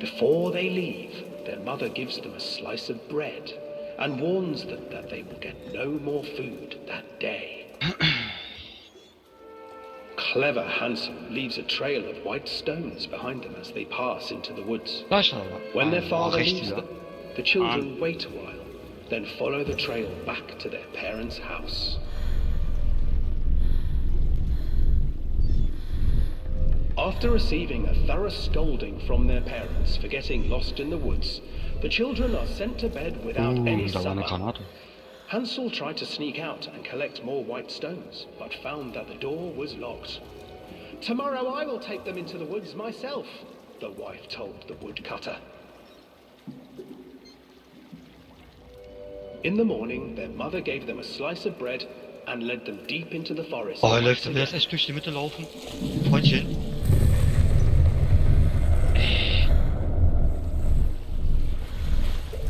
Before they leave, their mother gives them a slice of bread and warns them that they will get no more food that day. Clever Hansel leaves a trail of white stones behind them as they pass into the woods. When their father leaves them, the children wait a while, then follow the trail back to their parents' house. After receiving a thorough scolding from their parents for getting lost in the woods, the children are sent to bed without any supper. Hansel tried to sneak out and collect more white stones, but found that the door was locked. "Tomorrow I will take them into the woods myself," the wife told the woodcutter. In the morning, their mother gave them a slice of bread and led them deep into the forest. Oh, läuft er jetzt echt durch die Mitte laufen? Freundchen.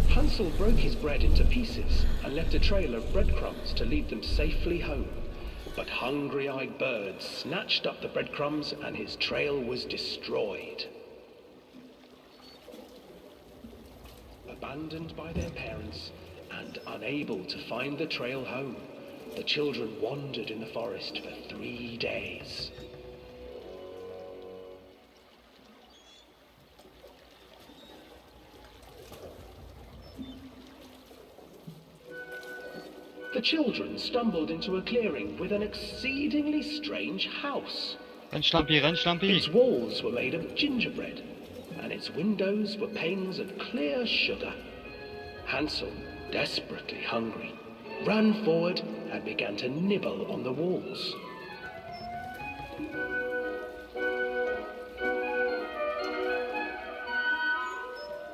Hansel broke his bread into pieces and left a trail of breadcrumbs to lead them safely home. But hungry-eyed birds snatched up the breadcrumbs and his trail was destroyed. Abandoned by their parents and unable to find the trail home, the children wandered in the forest for 3 days. The children stumbled into a clearing with an exceedingly strange house. Renn, Schlampi, renn, Schlampi! Its walls were made of gingerbread, and its windows were panes of clear sugar. Hansel, desperately hungry, ran forward and began to nibble on the walls.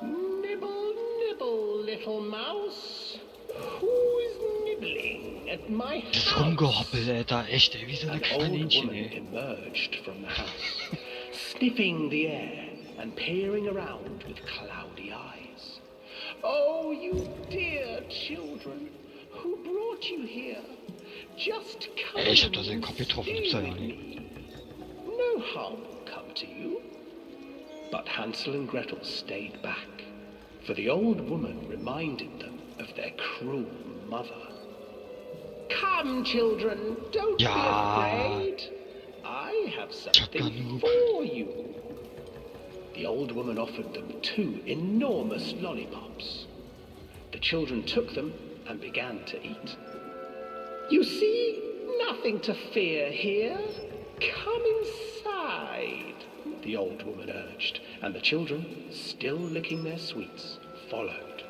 "Nibble, nibble, little mouse. Who is nibbling at my Das house?" Rumgehoppel, Alter, echt, ey, wie so eine An kleine old Hähnchen, woman ey. emerged from the house, sniffing the air and peering around with cloudy eyes. "Oh, you dear children, who brought you here? Just come Ey, ich hab da seinen and Kopf getroffen, stay gibt's ja with nicht. me. No harm will come to you." But Hansel and Gretel stayed back, for the old woman reminded them of their cruel mother. "Come, children, don't be afraid. I have something for you." The old woman offered them 2 enormous lollipops. The children took them and began to eat. "You see, nothing to fear here. Come inside," the old woman urged, and the children, still licking their sweets, followed.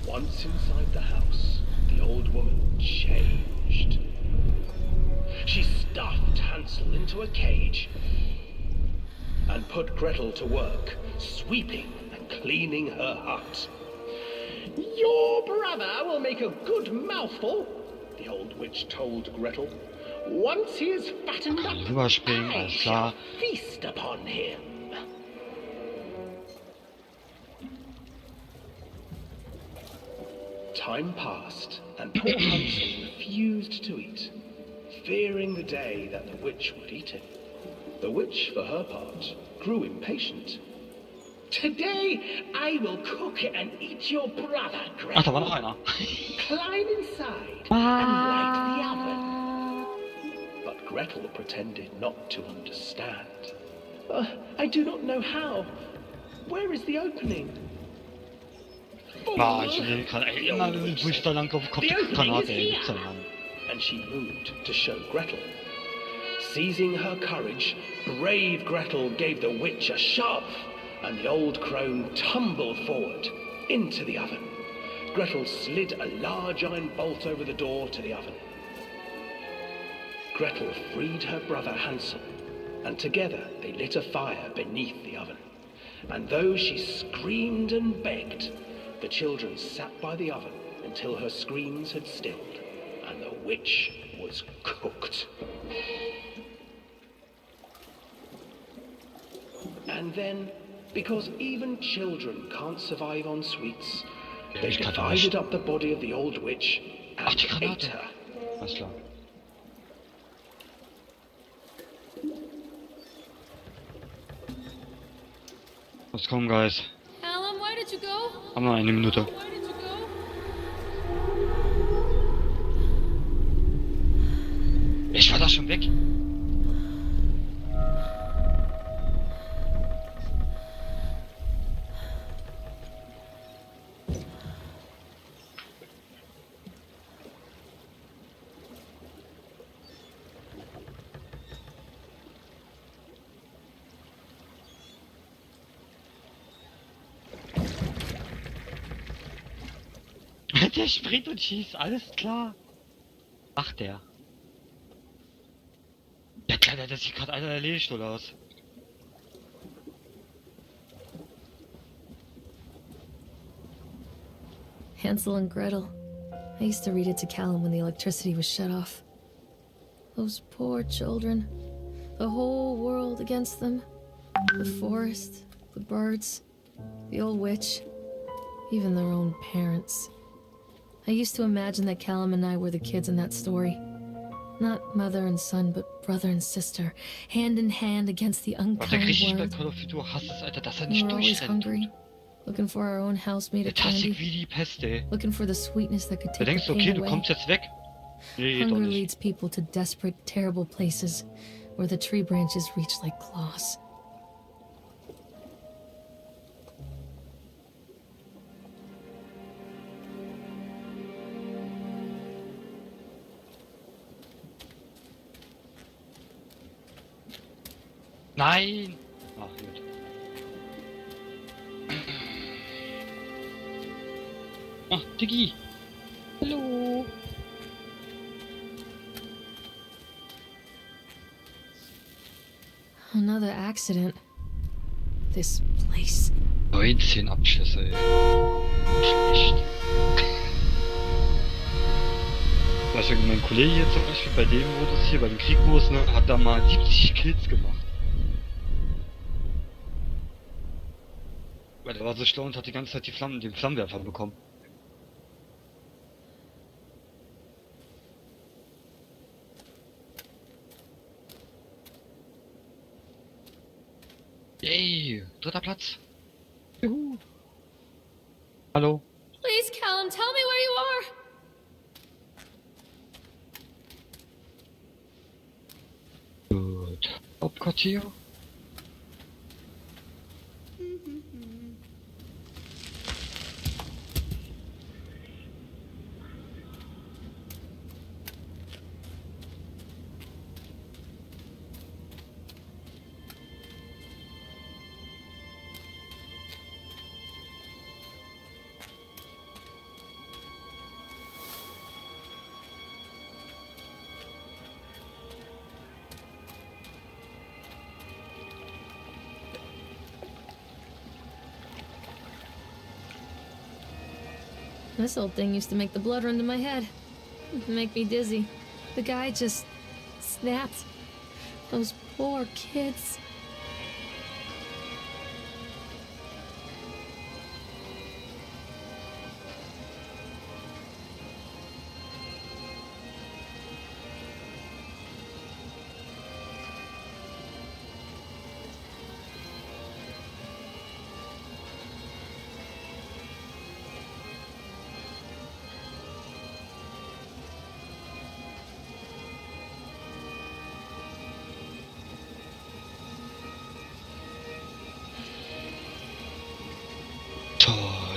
Once inside the house, the old woman changed. She stuffed Hansel into a cage and put Gretel to work, sweeping and cleaning her hut. "Your brother will make a good mouthful," the old witch told Gretel. "Once he is fattened up, Rüberspringen, I alles shall klar. feast upon him." Time passed, and poor Hansel refused to eat, fearing the day that the witch would eat him. The witch, for her part, grew impatient. "Today I will cook and eat your brother, Ach, Gretel. da war noch einer. Climb inside and light the oven." But Gretel pretended not to understand. I do not know how. Where is the opening?" Ah, ich will gerade, ey, immer wo ich da lang komme, kommt die Granate, ey, gibt's ja nicht. And she moved to show Gretel. Seizing her courage, brave Gretel gave the witch a shove, and the old crone tumbled forward into the oven. Gretel slid a large iron bolt over the door to the oven. Gretel freed her brother Hansel, and together they lit a fire beneath the oven. And though she screamed and begged, the children sat by the oven until her screams had stilled, and the witch was cooked. And then, because even children can't survive on sweets, they divided up the body of the old witch and ate her. Alles klar. Was kommen, Guys? Callum, why did you go? Haben wir eine Minute. Why did you go? Ich war da schon weg. Der springt und schießt, alles klar. Macht der. Ja klar, der hat sich gerade einer erledigt, oder was? Hansel and Gretel. I used to read it to Callum when the electricity was shut off. Those poor children. The whole world against them. The forest, the birds, the old witch, even their own parents. I used to imagine that Callum and I were the kids in that story. Not mother and son, but brother and sister, hand in hand against the Aber der unkind richtig bei world. Call of Duty, du hasst es, Alter, dass er We nicht were always durchrennt. hungry, looking for our own house made Der of tastet candy, wie die Pest, ey. looking for the sweetness that could Da take the denkst du, okay, pain du away. kommst jetzt weg. Nee, doch Hunger nicht. leads people to desperate, terrible places where the tree branches reach like claws. Nein! Ach, gut. Ach, Diggi! Hallo! Another accident. This place. 19 Abschüsse, ey. Schlecht. Weißt du, mein Kollege hier zum Beispiel, bei dem wurde es hier, bei dem Kriegmodus, ne, hat da mal 70 Kills gemacht. Weil der war so schlau und hat die ganze Zeit den Flammenwerfer bekommen. Yay, 3. Platz. Juhu. Hallo. Please, Callum, tell me where you are. Gut. Hauptquartier. This old thing used to make the blood run to my head. Make me dizzy. The guy just snapped. Those poor kids.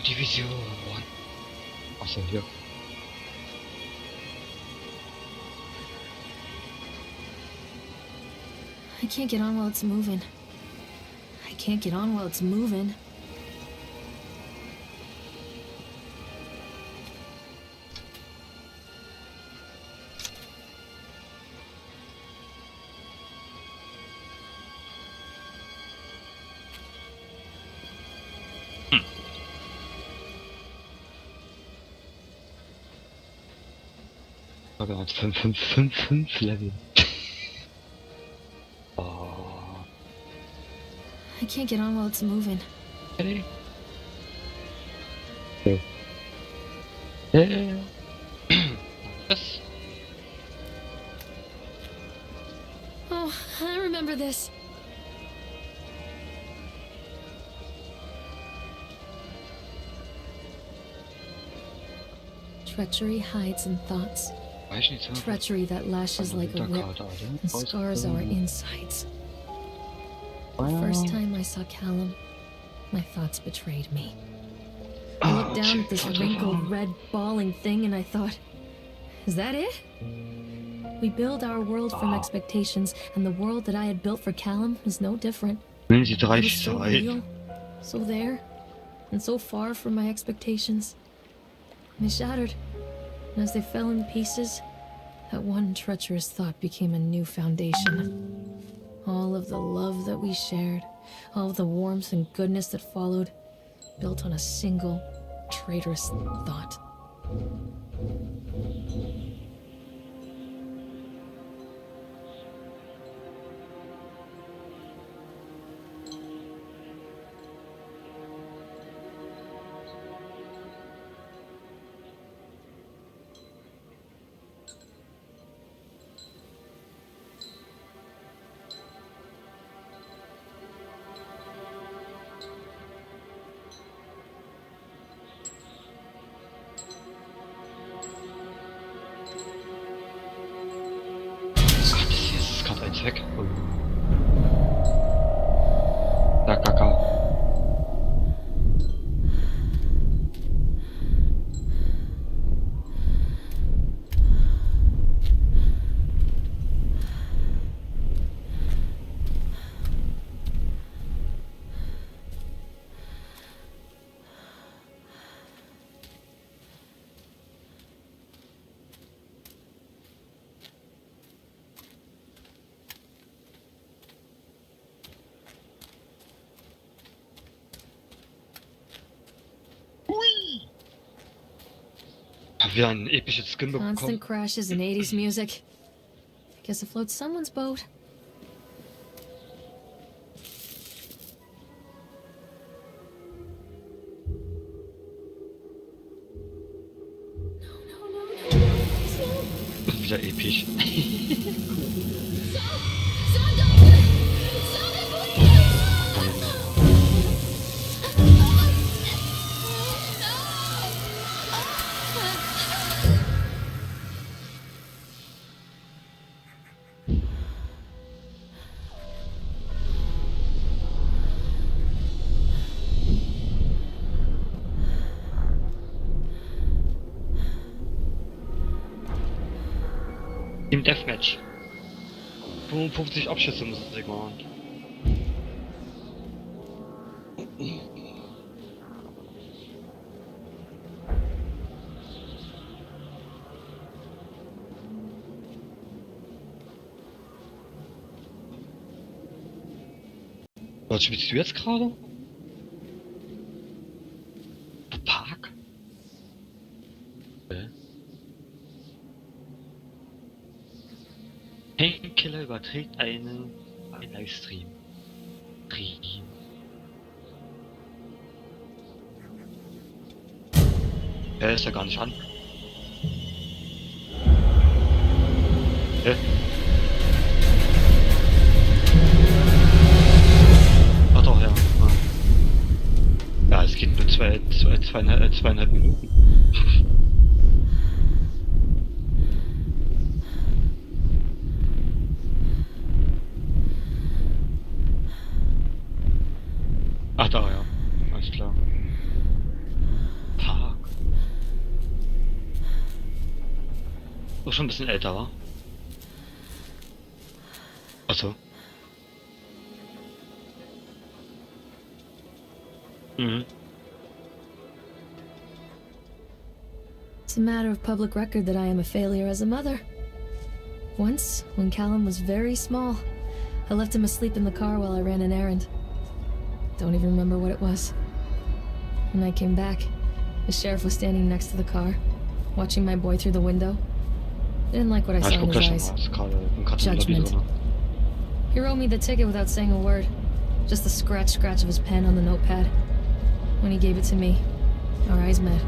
Division. Achso, hier. I can't get on while it's moving. I can't get on while it's moving. Sogar als 5 Level. Oh. I can't get on while it's moving. Hey. Ja. Ja. Das. Oh, I remember this. treachery hides in thoughts. Weiß ich nicht sagen. Treachery that lashes like a whip Winterkarte, Alter. and scars our insides. The first time I saw Callum, my thoughts betrayed me. I looked down at this wrinkled red balling thing and I thought, is that it? We build our world from expectations, and the world that I had built for Callum is no different. Wenn sie It was 30 so Jahre alt. real, so there, and so far from my expectations. And they shattered, and as they fell in pieces, that one treacherous thought became a new foundation. All of the love that we shared, all of the warmth and goodness that followed, built on a single traitorous thought. Ach, das hier ist gerade eins weg. Da, Kaka. Haben wir ein episches Skin bekommen? Constant crashes and 80s music. I guess it floats someone's boat. Wieder episch. Im Deathmatch. 55 Abschüsse muss ich machen. Was spielst du jetzt gerade? Park? Painkiller überträgt einen Livestream. Er ist ja gar nicht an. Ach doch, ja. Ja, es geht nur zweieinhalb Minuten. Ach da, ja. Alles klar. Park. Doch schon ein bisschen älter, wa? Achso. Mhm. It's a matter of public record that I am a failure as a mother. Once, when Callum was very small, I left him asleep in the car while I ran an errand. Don't even remember what it was. When I came back, the sheriff was standing next to the car, watching my boy through the window. I didn't like what I saw in his eyes. Judgment. He wrote me the ticket without saying a word. Just the scratch of his pen on the notepad. When he gave it to me, our eyes met.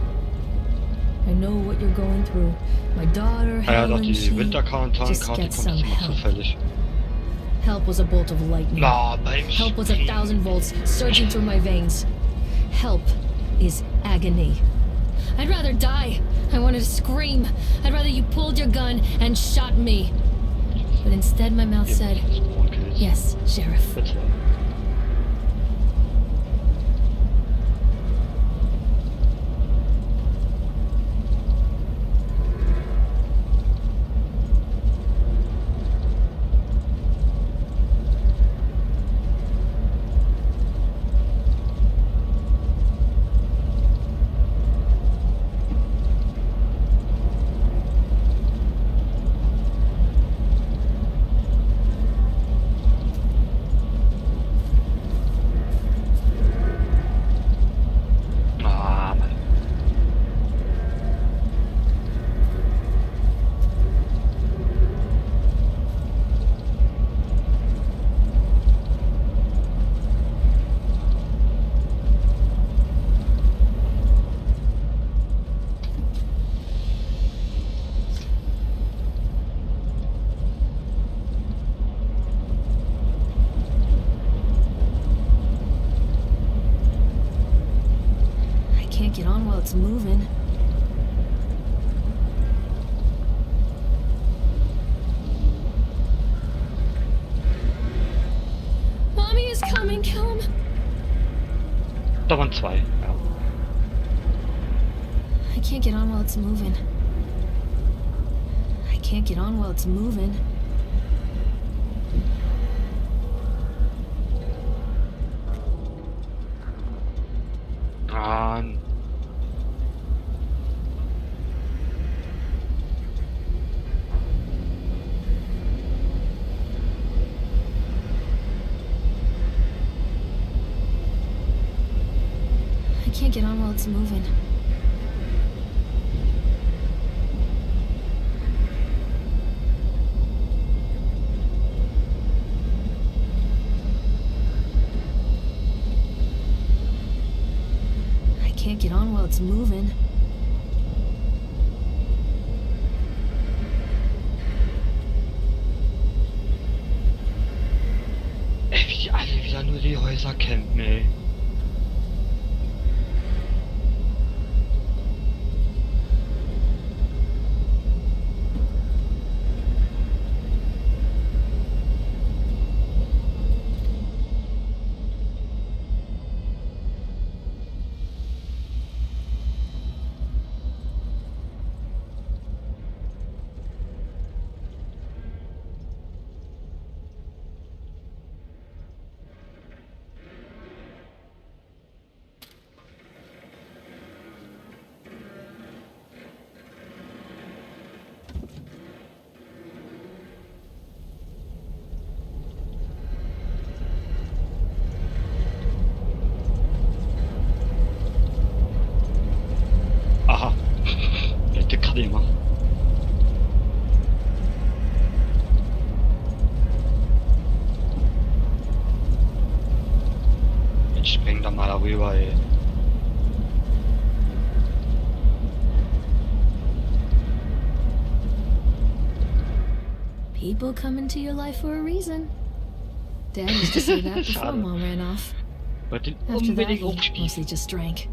I know what you're going through. My daughter, Helen, she just gets some help. Help was a bolt of lightning. Help was 1,000 volts surging through my veins. Help is agony. I'd rather die. I wanted to scream. I'd rather you pulled your gun and shot me. But instead my mouth said, yes, Sheriff. Bitte. Ah, Mann. I can't get on while it's moving. Mommy is coming, kill him. Da waren zwei, ja. I can't get on while it's moving. I can't get on while it's moving. Mann. I can't get on while it's moving. I can't get on while it's moving. Ey, wie die alle wieder nur die Häuser campen, ey. Aha. Leute, gerade immer. Jetzt spring da mal darüber, ey. People come into your life for a reason. Dad used to say that before Schade. Mom ran off. Wollte ihn After that, unbedingt he aufspielen. mostly just drank.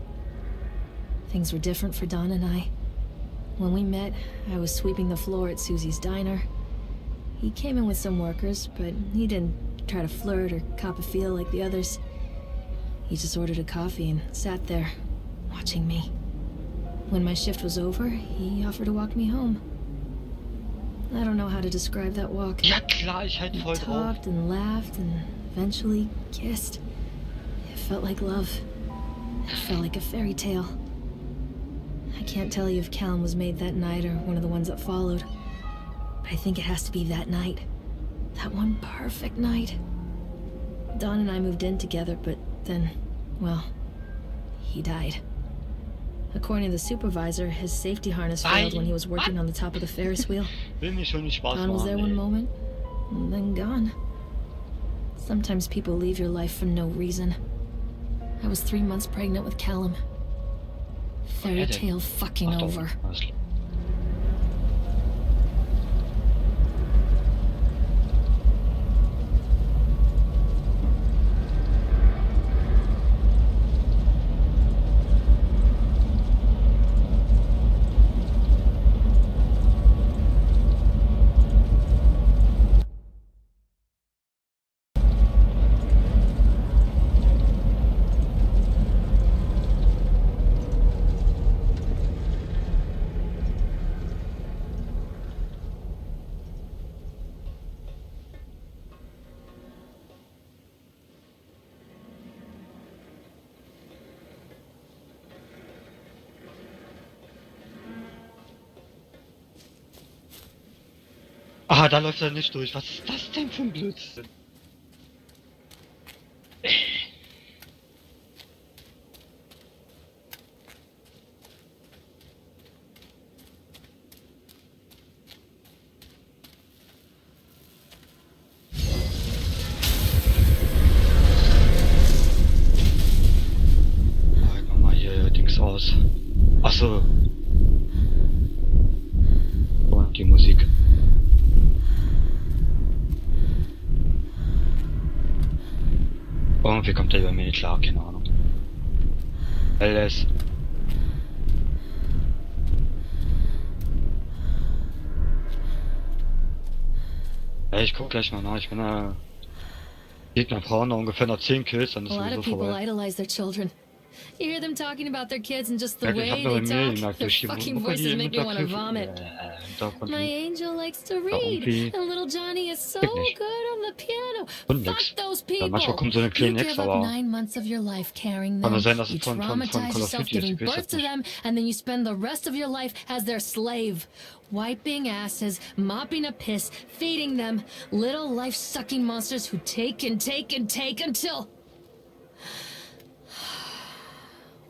Things were different for Don and I. When we met, I was sweeping the floor at Susie's diner. He came in with some workers, but he didn't try to flirt or cop a feel like the others. He just ordered a coffee and sat there, watching me. When my shift was over, he offered to walk me home. I don't know how to describe that walk. Ja klar, ich halt We voll drauf. talked and laughed and eventually kissed. It felt like love. It felt like a fairy tale. I can't tell you if Callum was made that night or one of the ones that followed. But I think it has to be that night. That one perfect night. Don and I moved in together, but then, well, he died. According to the supervisor, his safety harness failed when he was working on the top of the Ferris wheel. Will mir schon nicht Spaß Don was there machen, one ey. moment, and then gone. Sometimes people leave your life for no reason. I was 3 months pregnant with Callum. Fairy tale fucking Ach doch, over. alles klar. Ah, da läuft er nicht durch. Was ist das denn für ein Blödsinn? Mach mal hier Dings aus. Achso. Und die Musik. Irgendwie kommt der bei mir nicht klar, keine Ahnung. LS. Ja, ich guck gleich mal nach. Ich bin Gegner brauchen noch ungefähr noch 10 Kills, dann A ist lot sowieso of people vorbei. idolize their children. You hear them talking about their kids and just the Ja, ich way hab nur bei they mir talk. gemerkt, Their durch die fucking Mucke, die voices im make me want to Hintergrund, vomit. Hintergrund My angel likes to irgendwie read, and little Johnny is so geht nicht. good on the piano. Und Fuck nix. those Ja, manchmal people. kommt so eine You kleine give Ex, up aber 9 months of your life carrying kann nur them. sein, dass You es von traumatize Call of yourself Duty ist. giving Ich weiß birth das to nicht. them, and then you spend the rest of your life as their slave. Wiping asses, mopping a piss, feeding them. Little life-sucking monsters who take and take and take until...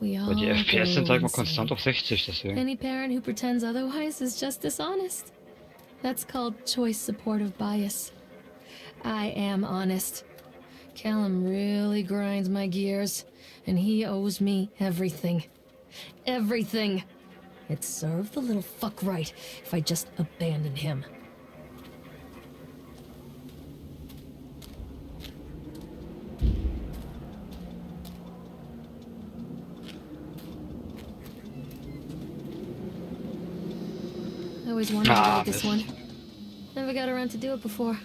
We all Weil die FPS sind, go sag ich mal, insane. konstant auf 60, deswegen. Any parent who pretends otherwise is just dishonest. That's called choice supportive bias. I am honest. Callum really grinds my gears, and he owes me everything. Everything. It'd serve the little fuck right if I just abandoned him. I always wanted to write this one. Never got around to do it before.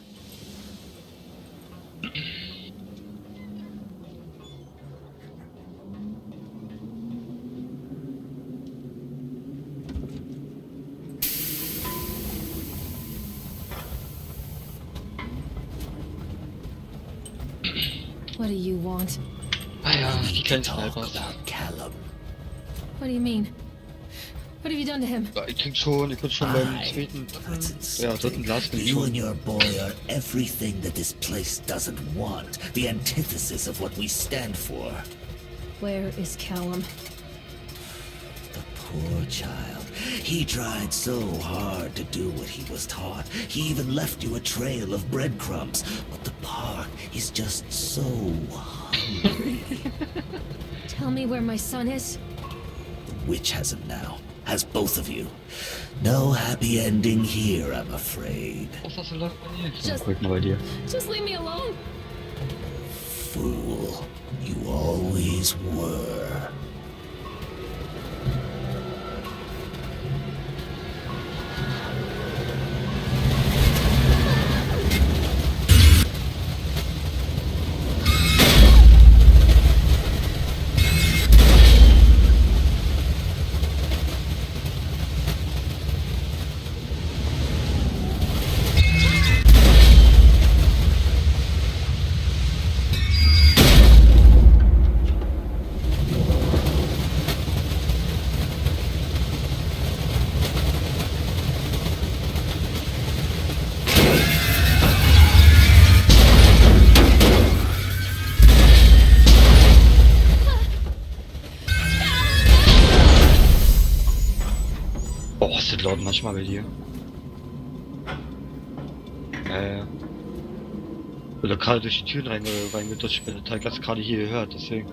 What do you want? Ah ja, die kleinen Snipers. Callum. What do you mean? What have you done to him? Ja, ich krieg schon beim zweiten, dritten Glas bin ich You schon. and your boy are everything that this place doesn't want. The antithesis of what we stand for. Where is Callum? The poor child. He tried so hard to do what he was taught. He even left you a trail of breadcrumbs. But the park is just so hungry. Tell me where my son is. The witch has him now. Has both of you. No happy ending here, I'm afraid. Was hast du da bei dir? So, Just- guck mal bei dir. Just leave me alone. Fool. You always were. Boah, ist das laut manchmal bei dir. Weil er gerade durch die Türen reingedutscht bin, der Teig hat's gerade hier gehört, deswegen.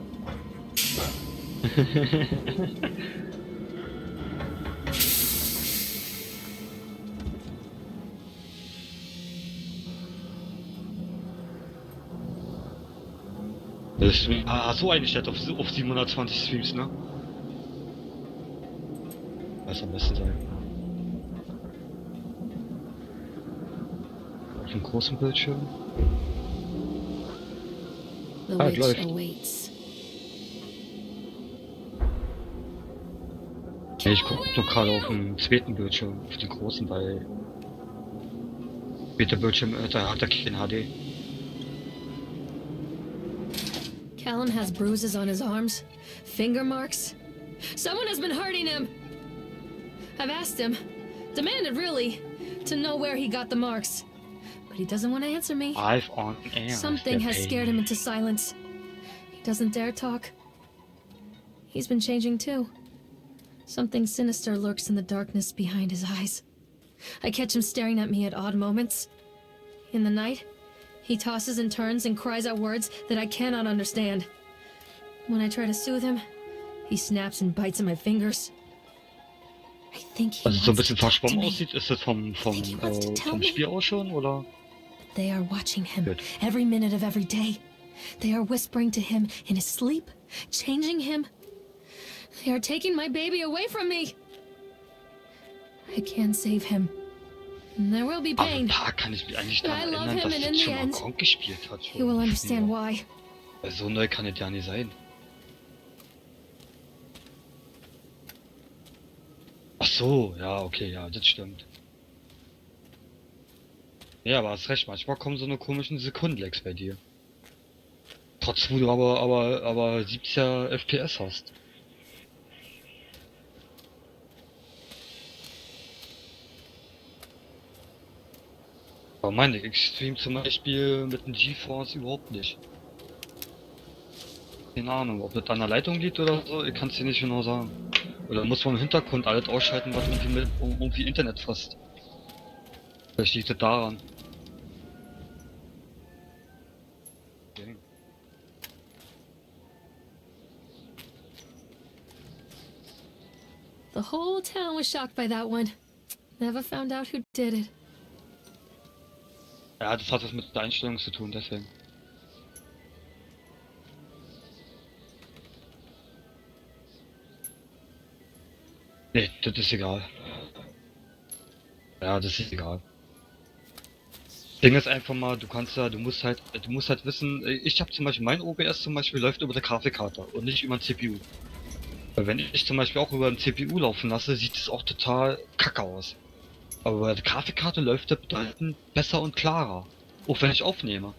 Das ist, so eingestellt auf 720 Streams, ne? Was am besten sein. Auf dem großen Bildschirm. The Ah, witch läuft. awaits. Ja, ich gucke nur gerade auf dem zweiten Bildschirm, auf den großen, weil der Bildschirm, da hat er kein HD. Callum has bruises on his arms, finger marks. Someone has been hurting him. I've asked him, demanded really, to know where he got the marks. But he doesn't want to answer me. Live on air. Something has scared him into silence. He doesn't dare talk. He's been changing too. Something sinister lurks in the darkness behind his eyes. I catch him staring at me at odd moments. In the night, he tosses and turns and cries out words that I cannot understand. When I try to soothe him, he snaps and bites at my fingers. I think he Also so ein wants bisschen to talk to verschwommen me. aussieht, ist das vom Spiel aus schon, oder? They are watching him Good. every minute of every day. They are whispering to him in his sleep, changing him. They are taking my baby away from me. I can't save him. There will be Aber pain. da kann ich mich eigentlich daran I love erinnern, him, dass and in jetzt the schon mal end, Gronk gespielt hat. He will understand why. Weil so neu kann es ja nicht sein. Ach so, ja, okay, ja, das stimmt. Ja, aber hast recht, manchmal kommen so eine komischen Sekundenlags bei dir. Trotz wo du aber 70er FPS hast. Aber meine Extreme zum Beispiel mit dem GeForce überhaupt nicht. Keine Ahnung, ob das an der Leitung liegt oder so, ich kann es dir nicht genau sagen. Oder muss man im Hintergrund alles ausschalten, was irgendwie Internet fasst. Vielleicht liegt das daran. Okay. The whole town was shocked by that one. Never found out who did it. Ja, das hat was mit der Einstellung zu tun, deswegen. Nee, das ist egal. Ja, das ist egal. Ding ist einfach mal, du musst halt wissen, ich habe zum Beispiel, mein OBS zum Beispiel läuft über der Grafikkarte und nicht über den CPU. Weil wenn ich zum Beispiel auch über den CPU laufen lasse, sieht es auch total kacke aus. Aber bei der Grafikkarte läuft der bedeutend besser und klarer. Auch wenn ich aufnehme.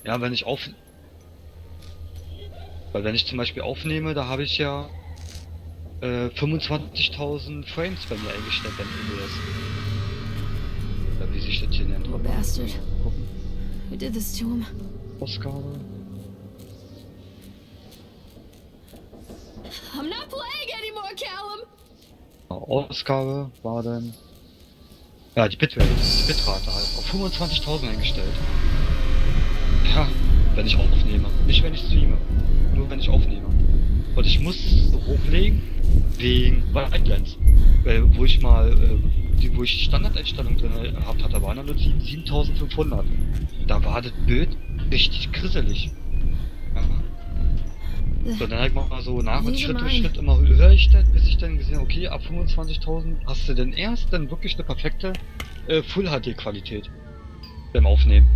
Ja, weil wenn ich zum Beispiel aufnehme, da habe ich ja 25.000 Frames bei mir eingestellt beim OBS. Oder wie sich das hier nennt. Little bastard. Gucken. Who did this to him? Ausgabe. I'm not playing anymore, Callum! Ausgabe war dann. Ja, die Bitrate halt auf 25.000 eingestellt. Ja, wenn ich aufnehme. Nicht wenn ich streame. Nur wenn ich aufnehme. Und ich muss hochlegen wegen Whitelines. Weil wo ich die Standardeinstellung drin gehabt hatte, waren nur 7.500. Da war das Bild richtig grisselig. Ja. So, dann halt mal so nach und Schritt für Schritt immer höher ich das, bis ich dann gesehen habe, okay, ab 25.000 hast du dann erst dann wirklich eine perfekte Full HD Qualität beim Aufnehmen.